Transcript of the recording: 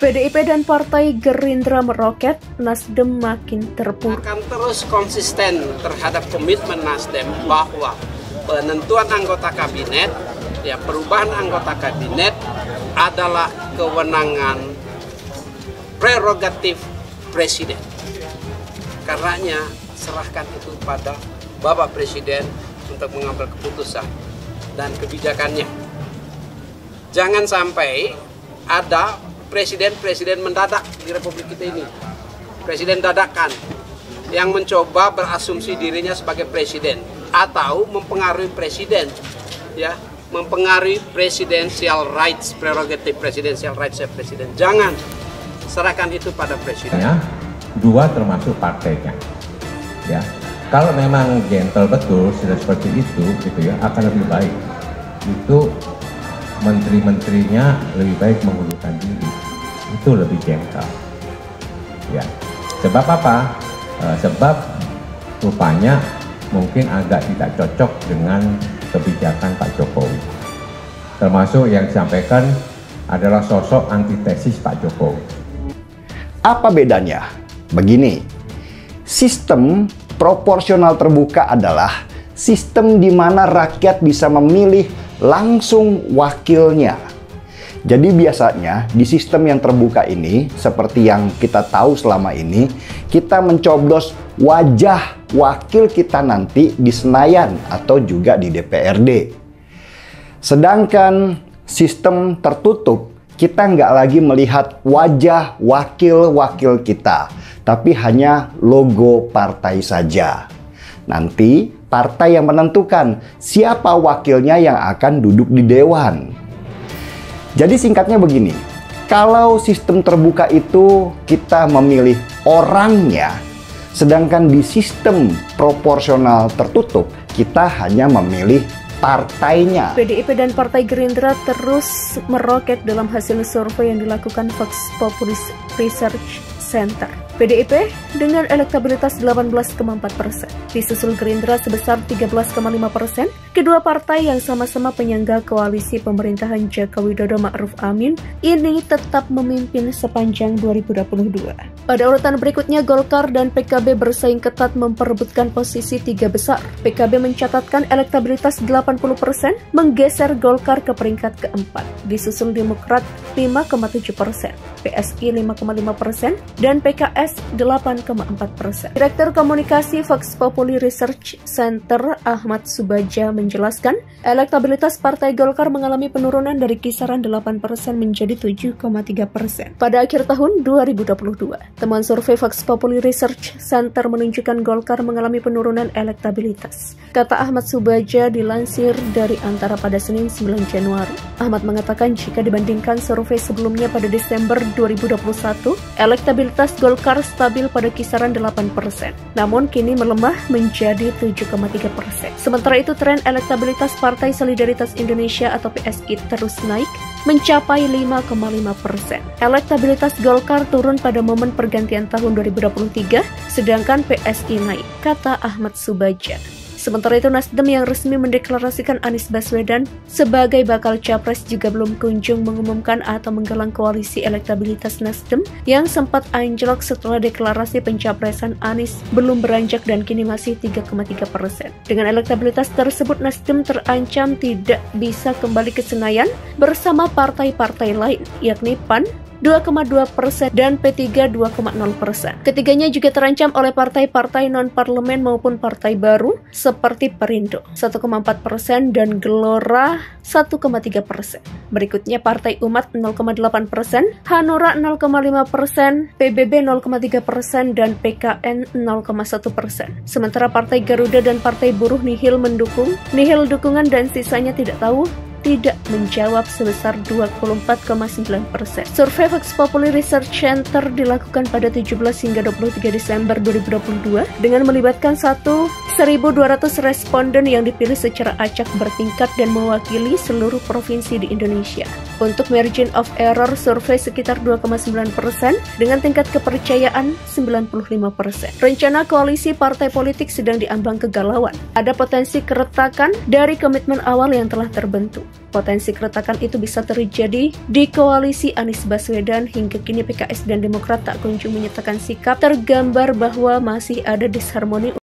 PDIP dan Partai Gerindra meroket, Nasdem makin terpuruk. Akan terus konsisten terhadap komitmen Nasdem bahwa penentuan anggota kabinet, perubahan anggota kabinet adalah kewenangan prerogatif Presiden. Karenanya serahkan itu pada Bapak Presiden untuk mengambil keputusan dan kebijakannya. Jangan sampai ada presiden mendadak di Republik kita ini, presiden dadakan yang mencoba berasumsi dirinya sebagai presiden atau mempengaruhi presiden, mempengaruhi presidential rights, prerogatif presidential rights presiden. Jangan serahkan itu pada presiden. Dua termasuk partainya, Kalau memang gentle betul sudah seperti itu, akan lebih baik. Itu menteri-menterinya lebih baik mengundurkan diri, itu lebih gentle. Sebab apa? Sebab rupanya mungkin agak tidak cocok dengan kebijakan Pak Jokowi. Termasuk yang disampaikan adalah sosok antitesis Pak Jokowi. Apa bedanya? Begini, sistem proporsional terbuka adalah sistem di mana rakyat bisa memilih langsung wakilnya. Jadi biasanya di sistem yang terbuka ini, seperti yang kita tahu selama ini, kita mencoblos wajah wakil kita nanti di Senayan atau juga di DPRD. Sedangkan sistem tertutup, kita nggak lagi melihat wajah wakil-wakil kita, tapi hanya logo partai saja. Nanti partai yang menentukan siapa wakilnya yang akan duduk di dewan. Jadi singkatnya begini, kalau sistem terbuka itu kita memilih orangnya, sedangkan di sistem proporsional tertutup kita hanya memilih partainya. PDIP dan Partai Gerindra terus meroket dalam hasil survei yang dilakukan Vox Populi Research Center. PDIP dengan elektabilitas 18,4%, disusul Gerindra sebesar 13,5%. Kedua partai yang sama-sama penyangga koalisi pemerintahan Joko Widodo Ma'ruf Amin ini tetap memimpin sepanjang 2022. Pada urutan berikutnya, Golkar dan PKB bersaing ketat memperebutkan posisi 3 besar. PKB mencatatkan elektabilitas 80%, menggeser Golkar ke peringkat keempat, disusul Demokrat 5,7%, PSI 5,5%, dan PKS 8,4%. Direktur Komunikasi Vox Populi Research Center Ahmad Subaja menjelaskan, elektabilitas Partai Golkar mengalami penurunan dari kisaran 8% menjadi 7,3% pada akhir tahun 2022. Temuan survei Vox Populi Research Center menunjukkan Golkar mengalami penurunan elektabilitas. Kata Ahmad Subaja dilansir dari Antara pada Senin 9 Januari. Ahmad mengatakan jika dibandingkan survei sebelumnya pada Desember 2021, elektabilitas Golkar stabil pada kisaran 8%, namun kini melemah menjadi 7,3%. Sementara itu tren elektabilitas Partai Solidaritas Indonesia atau PSI terus naik, mencapai 5,5%. Elektabilitas Golkar turun pada momen pergantian tahun 2023, sedangkan PSI naik, kata Ahmad Subaja. Sementara itu Nasdem yang resmi mendeklarasikan Anies Baswedan sebagai bakal capres juga belum kunjung mengumumkan atau menggalang koalisi elektabilitas Nasdem yang sempat anjlok setelah deklarasi pencapresan Anies belum beranjak dan kini masih 3,3%. Dengan elektabilitas tersebut Nasdem terancam tidak bisa kembali ke Senayan bersama partai-partai lain, yakni PAN 2,2% dan P3 2,0%. Ketiganya juga terancam oleh partai-partai non-parlemen maupun partai baru seperti Perindo 1,4% dan Gelora 1,3%. Berikutnya Partai Umat 0,8%, Hanura 0,5%, PBB 0,3% dan PKN 0,1%. Sementara Partai Garuda dan Partai Buruh nihil dukungan dan sisanya tidak tahu, tidak menjawab sebesar 24,9%. Survei Vox Populi Research Center dilakukan pada 17 hingga 23 Desember 2022 dengan melibatkan 1.200 responden yang dipilih secara acak bertingkat dan mewakili seluruh provinsi di Indonesia. Untuk margin of error survei sekitar 2,9% dengan tingkat kepercayaan 95%. Rencana koalisi partai politik sedang diambang kegalauan. Ada potensi keretakan dari komitmen awal yang telah terbentuk. Potensi keretakan itu bisa terjadi di koalisi Anies Baswedan. Hingga kini PKS dan Demokrat tak kunjung menyatakan sikap, tergambar bahwa masih ada disharmoni